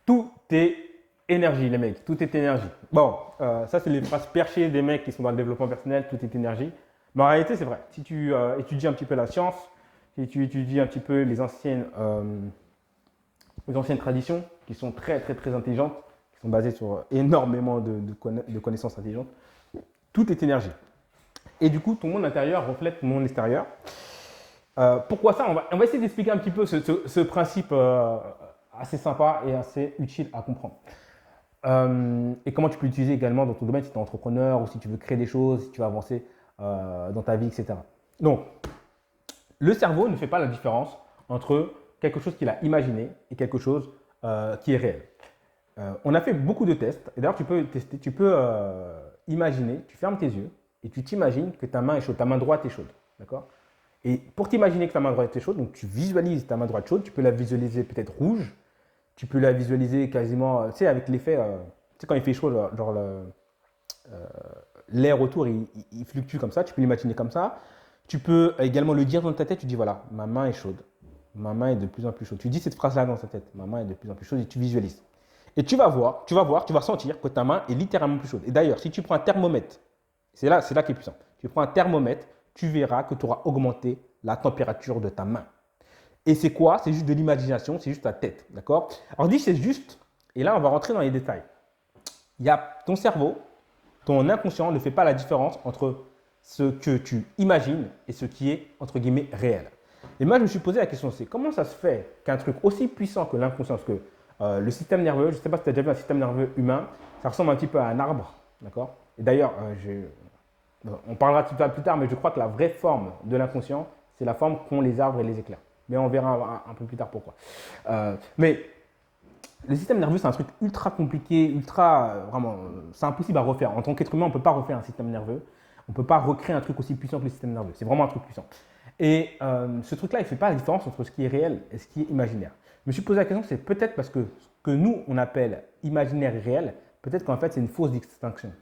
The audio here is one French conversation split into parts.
Tout est énergie, les mecs. Tout est énergie. Bon, ça, c'est les phrases perchées des mecs qui sont dans le développement personnel. Tout est énergie. Mais en réalité, c'est vrai. Si tu étudies un petit peu la science, si tu étudies un petit peu les anciennes traditions qui sont très, très, très intelligentes, qui sont basées sur énormément de connaissances intelligentes, tout est énergie. Et du coup, ton monde intérieur reflète ton monde extérieur. Pourquoi ça? On va essayer d'expliquer un petit peu ce principe assez sympa et assez utile à comprendre. Et comment tu peux l'utiliser également dans ton domaine si tu es entrepreneur ou si tu veux créer des choses, si tu veux avancer dans ta vie, etc. Donc, le cerveau ne fait pas la différence entre quelque chose qu'il a imaginé et quelque chose qui est réel. On a fait beaucoup de tests. Et d'ailleurs, tu peux tester, tu peux imaginer, tu fermes tes yeux et tu t'imagines que ta main est chaude, ta main droite est chaude. D'accord? Et pour t'imaginer que ta main droite est chaude, donc tu visualises ta main droite chaude, tu peux la visualiser peut-être rouge, tu peux la visualiser quasiment, tu sais, avec l'effet, tu sais, quand il fait chaud, genre l'air autour, il fluctue comme ça, tu peux l'imaginer comme ça. Tu peux également le dire dans ta tête, tu dis voilà, ma main est chaude, ma main est de plus en plus chaude. Tu dis cette phrase-là dans ta tête, ma main est de plus en plus chaude et tu visualises. Et tu vas voir, tu vas sentir que ta main est littéralement plus chaude. Et d'ailleurs, si tu prends un thermomètre, c'est là qui est puissant. Tu prends un thermomètre, tu verras que tu auras augmenté la température de ta main. Et c'est quoi? C'est juste de l'imagination, c'est juste ta tête. D'accord? Alors, dis c'est juste, et là, on va rentrer dans les détails. Il y a ton cerveau, ton inconscient ne fait pas la différence entre ce que tu imagines et ce qui est, entre guillemets, réel. Et moi, je me suis posé la question, c'est comment ça se fait qu'un truc aussi puissant que l'inconscient, parce que le système nerveux, je ne sais pas si tu as déjà vu un système nerveux humain, ça ressemble un petit peu à un arbre, d'accord? Et d'ailleurs, on parlera de ça plus tard, mais je crois que la vraie forme de l'inconscient, c'est la forme qu'ont les arbres et les éclairs. Mais on verra un peu plus tard pourquoi. Mais le système nerveux, c'est un truc ultra compliqué, vraiment, c'est impossible à refaire. En tant qu'être humain, on ne peut pas refaire un système nerveux. On ne peut pas recréer un truc aussi puissant que le système nerveux. C'est vraiment un truc puissant. Et ce truc-là, il ne fait pas la différence entre ce qui est réel et ce qui est imaginaire. Je me suis posé la question, c'est peut-être parce que ce que nous, on appelle imaginaire et réel, peut-être qu'en fait, c'est une fausse distinction.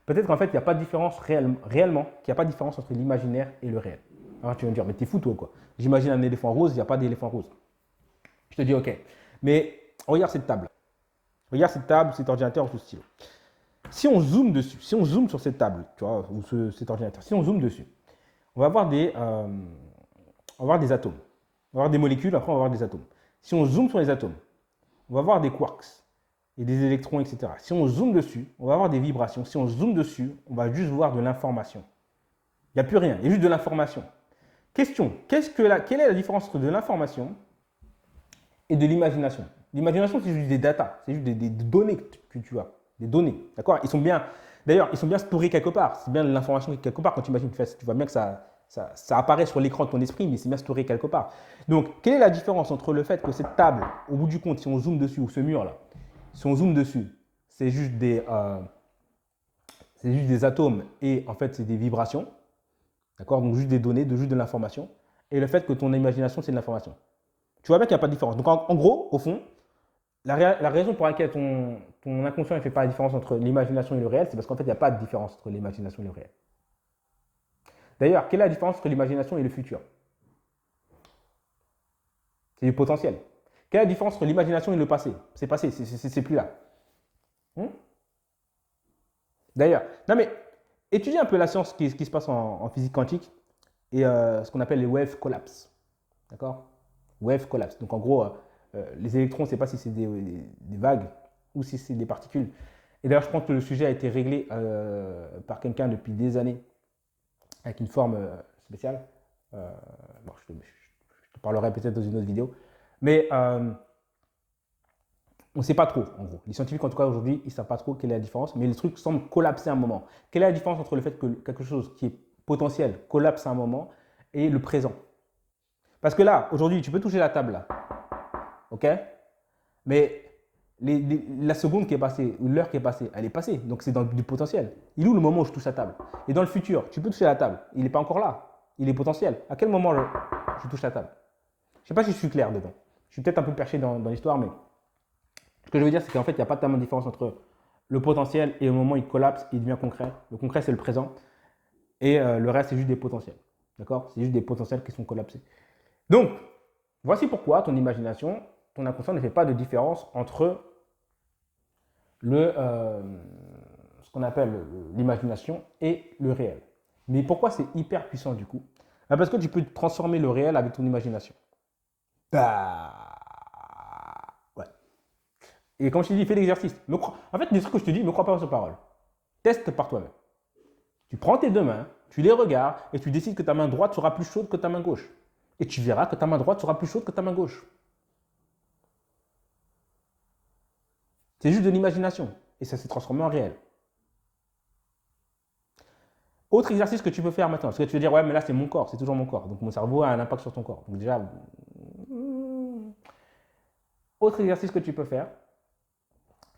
Peut-être qu'en fait, il n'y a pas de différence réellement, qu'il n'y a pas de différence entre l'imaginaire et le réel. Alors tu vas me dire, mais t'es fou toi quoi. J'imagine un éléphant rose, il n'y a pas d'éléphant rose. Je te dis, ok. Mais regarde cette table. Regarde cette table, cet ordinateur ou ce stylo. Si on zoome dessus, si on zoome sur cette table, tu vois, ou cet ordinateur, si on zoome dessus, on va avoir des atomes. On va avoir des molécules, après on va avoir des atomes. Si on zoome sur les atomes, on va avoir des quarks et des électrons, etc. Si on zoome dessus, on va avoir des vibrations. Si on zoome dessus, on va juste voir de l'information. Il n'y a plus rien, il y a juste de l'information. Question, quelle est la différence entre de l'information et de l'imagination? L'imagination, c'est juste des datas, c'est juste des données que tu as, des données, d'accord? D'ailleurs, ils sont bien storés quelque part. C'est bien de l'information quelque part quand tu imagines, tu vois bien que ça apparaît sur l'écran de ton esprit, mais c'est bien storé quelque part. Donc, quelle est la différence entre le fait que cette table, au bout du compte, si on zoome dessus, ou ce mur-là, si on zoome dessus, c'est juste des atomes et en fait, c'est des vibrations, d'accord? Donc, juste des données, juste de l'information. Et le fait que ton imagination, c'est de l'information. Tu vois bien qu'il n'y a pas de différence. Donc, en gros, au fond, la raison pour laquelle ton inconscient ne fait pas la différence entre l'imagination et le réel, c'est parce qu'en fait, il n'y a pas de différence entre l'imagination et le réel. D'ailleurs, quelle est la différence entre l'imagination et le futur? C'est du potentiel. Quelle est la différence entre l'imagination et le passé? C'est passé, c'est plus là. Hmm. D'ailleurs, non mais, étudie un peu la science qui se passe en physique quantique et ce qu'on appelle les wave collapse. D'accord? Wave collapse. Donc en gros, les électrons, on ne sait pas si c'est des vagues ou si c'est des particules. Et d'ailleurs, je pense que le sujet a été réglé par quelqu'un depuis des années avec une forme spéciale. Bon, je te parlerai peut-être dans une autre vidéo. Mais on ne sait pas trop, en gros. Les scientifiques, en tout cas, aujourd'hui, ils ne savent pas trop quelle est la différence, mais le truc semble collapser à un moment. Quelle est la différence entre le fait que quelque chose qui est potentiel collapse à un moment et le présent? Parce que là, aujourd'hui, tu peux toucher la table, là. OK? Mais la seconde qui est passée, ou l'heure qui est passée, elle est passée. Donc, c'est dans du potentiel. Il est où le moment où je touche la table? Et dans le futur, tu peux toucher la table. Il n'est pas encore là. Il est potentiel. À quel moment je touche la table? Je ne sais pas si je suis clair dedans. Je suis peut-être un peu perché dans l'histoire, mais ce que je veux dire, c'est qu'en fait, il n'y a pas tellement de différence entre le potentiel et au moment où il collapse, il devient concret. Le concret, c'est le présent. Et le reste, c'est juste des potentiels. D'accord? C'est juste des potentiels qui sont collapsés. Donc, voici pourquoi ton imagination, ton inconscient ne fait pas de différence entre ce qu'on appelle l'imagination et le réel. Mais pourquoi c'est hyper puissant du coup? Parce que tu peux transformer le réel avec ton imagination. Bah, ouais. Et comme je te dis, fais l'exercice. En fait, les trucs que je te dis, ne crois pas sur parole. Teste par toi-même. Tu prends tes deux mains, tu les regardes et tu décides que ta main droite sera plus chaude que ta main gauche. Et tu verras que ta main droite sera plus chaude que ta main gauche. C'est juste de l'imagination. Et ça s'est transformé en réel. Autre exercice que tu peux faire maintenant, parce que tu veux dire, ouais, mais là c'est mon corps, c'est toujours mon corps. Donc mon cerveau a un impact sur ton corps. Donc déjà, autre exercice que tu peux faire,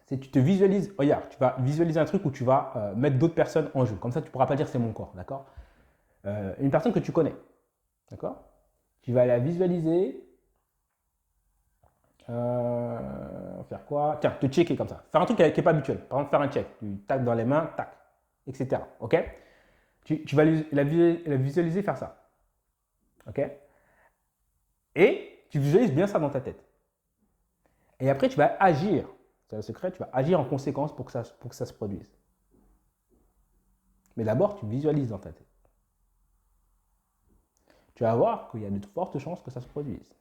c'est que tu te visualises, regarde, tu vas visualiser un truc où tu vas mettre d'autres personnes en jeu. Comme ça, tu ne pourras pas dire c'est mon corps, d'accord? Une personne que tu connais, d'accord? Tu vas la visualiser. Faire quoi? Tiens, te checker comme ça. Faire un truc qui n'est pas habituel. Par exemple, faire un check. Tu tapes dans les mains, tac, etc. Ok? Tu vas la visualiser faire ça. Ok? Et tu visualises bien ça dans ta tête. Et après, tu vas agir. C'est le secret, tu vas agir en conséquence pour que ça se produise. Mais d'abord, tu visualises dans ta tête. Tu vas voir qu'il y a de fortes chances que ça se produise.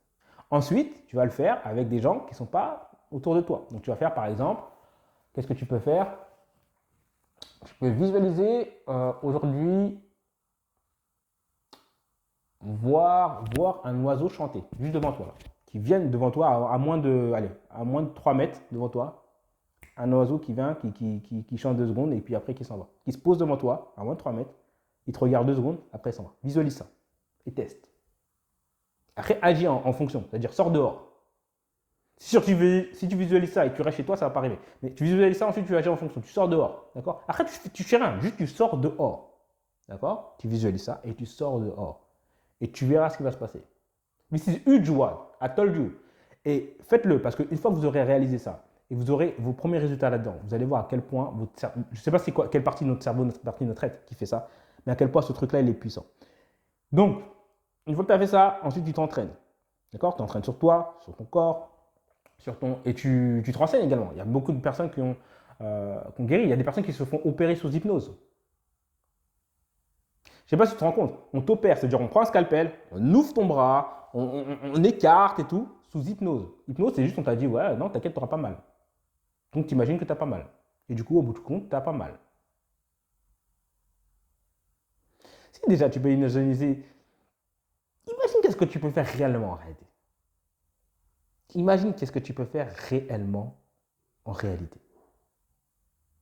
Ensuite, tu vas le faire avec des gens qui ne sont pas autour de toi. Donc, tu vas faire, par exemple, qu'est-ce que tu peux faire? Tu peux visualiser aujourd'hui, voir un oiseau chanter, juste devant toi, là, qui vienne devant toi à moins de 3 mètres devant toi. Un oiseau qui vient, qui chante 2 secondes et puis après qui s'en va. Qui se pose devant toi à moins de 3 mètres, il te regarde 2 secondes, après il s'en va. Visualise ça et teste. Après, agis en fonction, c'est-à-dire sors dehors. Si tu visualises ça et que tu restes chez toi, ça ne va pas arriver. Mais tu visualises ça, ensuite tu agis en fonction, tu sors dehors. D'accord? Après, tu fais rien, juste tu sors dehors. D'accord? Tu visualises ça et tu sors dehors. Et tu verras ce qui va se passer. This is huge what I told you. Et faites-le parce qu'une fois que vous aurez réalisé ça et vous aurez vos premiers résultats là-dedans, vous allez voir à quel point votre cerveau, je ne sais pas c'est quoi, quelle partie de notre cerveau, quelle partie de notre tête qui fait ça, mais à quel point ce truc-là il est puissant. Donc, une fois que tu as fait ça, ensuite tu t'entraînes. D'accord? Tu t'entraînes sur toi, sur ton corps, et tu te renseignes également. Il y a beaucoup de personnes qui ont guéri. Il y a des personnes qui se font opérer sous hypnose. Je ne sais pas si tu te rends compte. On t'opère, c'est-à-dire on prend un scalpel, on ouvre ton bras, on écarte et tout, sous hypnose. Hypnose, c'est juste on t'a dit, ouais, non, t'inquiète, tu n'auras pas mal. Donc tu imagines que tu n'as pas mal. Et du coup, au bout du compte, tu n'as pas mal. Si déjà tu peux imaginer, imagine qu'est-ce que tu peux faire réellement en réalité. Imagine qu'est-ce que tu peux faire réellement en réalité.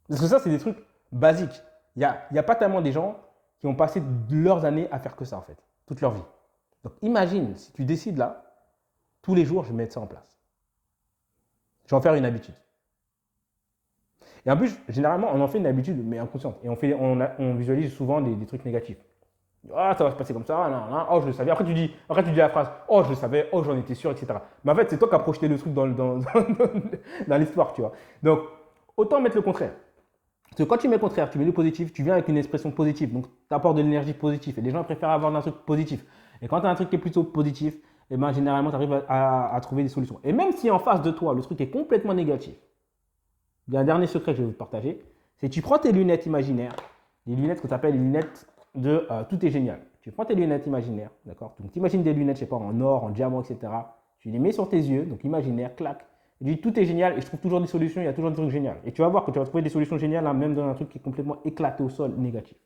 Parce que ça, c'est des trucs basiques. Il n'y a pas tellement des gens qui ont passé leurs années à faire que ça, en fait, toute leur vie. Donc imagine, si tu décides là, tous les jours, je vais mettre ça en place. Je vais en faire une habitude. Et en plus, généralement, on en fait une habitude, mais inconsciente. Et on visualise souvent des trucs négatifs. Ah, ça va se passer comme ça, non, non, oh, je le savais. Après, tu dis la phrase, oh, je le savais, oh, j'en étais sûr, etc. Mais en fait, c'est toi qui as projeté le truc dans l'histoire, tu vois. Donc, autant mettre le contraire. Parce que quand tu mets le contraire, tu mets le positif, tu viens avec une expression positive. Donc, tu apportes de l'énergie positive. Et les gens préfèrent avoir un truc positif. Et quand tu as un truc qui est plutôt positif, eh ben, généralement, tu arrives à trouver des solutions. Et même si en face de toi, le truc est complètement négatif, il y a un dernier secret que je vais vous partager, c'est que tu prends tes lunettes imaginaires, les lunettes que tu appelles les lunettes de tout est génial. Tu prends tes lunettes imaginaires, d'accord? Donc, tu imagines des lunettes, je sais pas, en or, en diamant, etc. Tu les mets sur tes yeux, donc imaginaire, clac. Et tu dis tout est génial et je trouve toujours des solutions, il y a toujours des trucs géniaux. Et tu vas voir que tu vas trouver des solutions géniales, là, même dans un truc qui est complètement éclaté au sol, négatif.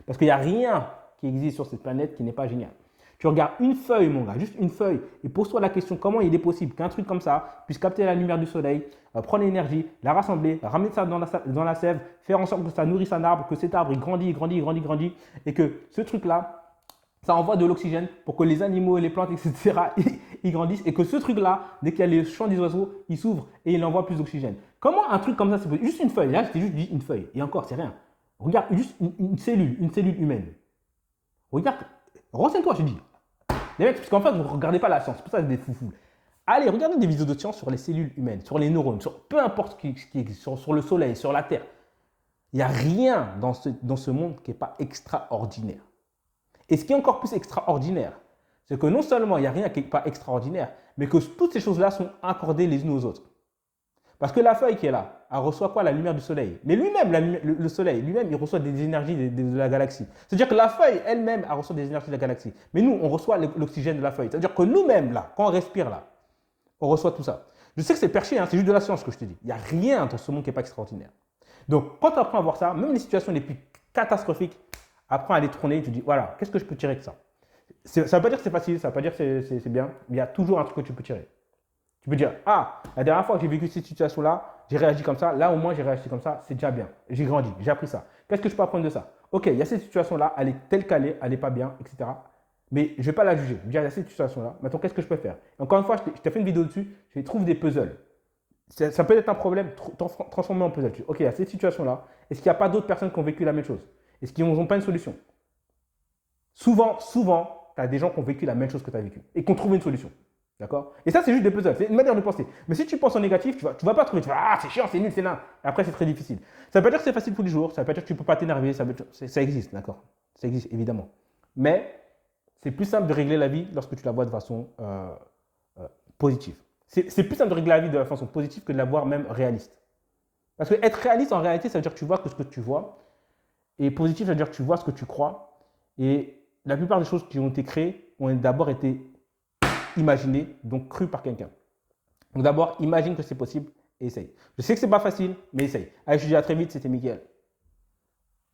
Parce qu'il n'y a rien qui existe sur cette planète qui n'est pas génial. Tu regardes une feuille, mon gars, juste une feuille, et pose-toi la question comment il est possible qu'un truc comme ça puisse capter la lumière du soleil, prendre l'énergie, la rassembler, ramener ça dans la sève, faire en sorte que ça nourrisse un arbre, que cet arbre il grandit, et que ce truc-là, ça envoie de l'oxygène pour que les animaux et les plantes, etc., ils grandissent, et que ce truc-là, dès qu'il y a les chants des oiseaux, il s'ouvre et il envoie plus d'oxygène. Comment un truc comme ça, c'est possible? Juste une feuille, là, je t'ai juste dit une feuille, et encore, c'est rien. Regarde, juste une cellule humaine. Regarde, renseigne-toi, je te dis. Les mecs, parce qu'en fait, vous ne regardez pas la science, c'est pour ça que c'est des foufous. Allez, regardez des vidéos de science sur les cellules humaines, sur les neurones, sur peu importe ce qui est, sur le soleil, sur la Terre. Il n'y a rien dans ce monde qui n'est pas extraordinaire. Et ce qui est encore plus extraordinaire, c'est que non seulement il n'y a rien qui n'est pas extraordinaire, mais que toutes ces choses-là sont accordées les unes aux autres. Parce que la feuille qui est là, elle reçoit quoi? La lumière du soleil. Mais lui-même, le soleil, lui-même, il reçoit des énergies de la galaxie. C'est-à-dire que la feuille elle-même, elle reçoit des énergies de la galaxie. Mais nous, on reçoit l'oxygène de la feuille. C'est-à-dire que nous-mêmes, là, quand on respire là, on reçoit tout ça. Je sais que c'est perché, hein, c'est juste de la science que je te dis. Il n'y a rien dans ce monde qui n'est pas extraordinaire. Donc, quand tu apprends à voir ça, même les situations les plus catastrophiques, apprends à les tourner et tu dis, voilà, qu'est-ce que je peux tirer de ça? Ça ne veut pas dire que c'est facile, ça ne veut pas dire que c'est bien, mais il y a toujours un truc que tu peux tirer. Tu peux dire, ah, la dernière fois que j'ai vécu cette situation-là, j'ai réagi comme ça, là au moins j'ai réagi comme ça, c'est déjà bien. J'ai grandi, j'ai appris ça. Qu'est-ce que je peux apprendre de ça? Ok, il y a cette situation-là, elle est telle qu'elle est, elle n'est pas bien, etc. Mais je ne vais pas la juger. Je vais dire, il y a cette situation-là, maintenant qu'est-ce que je peux faire? Encore une fois, je t'ai fait une vidéo dessus, je trouve des puzzles. Ça peut être un problème, transformer en puzzle. Ok, il y a cette situation-là, est-ce qu'il n'y a pas d'autres personnes qui ont vécu la même chose? Est-ce qu'ils n'ont pas une solution? Souvent, tu as des gens qui ont vécu la même chose que tu as vécu et qui ont trouvé une solution. D'accord? Et ça, c'est juste des puzzles, c'est une manière de penser. Mais si tu penses en négatif, tu vas pas trouver. Tu vas, ah, c'est chiant, c'est nul, c'est nain. Et après, c'est très difficile. Ça ne veut pas dire que c'est facile tous les jours, ça ne veut pas dire que tu ne peux pas t'énerver, ça existe, d'accord? Ça existe, évidemment. Mais c'est plus simple de régler la vie lorsque tu la vois de façon positive. C'est plus simple de régler la vie de façon positive que de la voir même réaliste. Parce que être réaliste, en réalité, ça veut dire que tu vois que ce que tu vois. Et positif, ça veut dire que tu vois ce que tu crois. Et la plupart des choses qui ont été créées ont d'abord été imaginées, donc crues par quelqu'un. Donc d'abord, imagine que c'est possible et essaye. Je sais que c'est pas facile, mais essaye. Allez, je te dis à très vite, c'était Mickaël.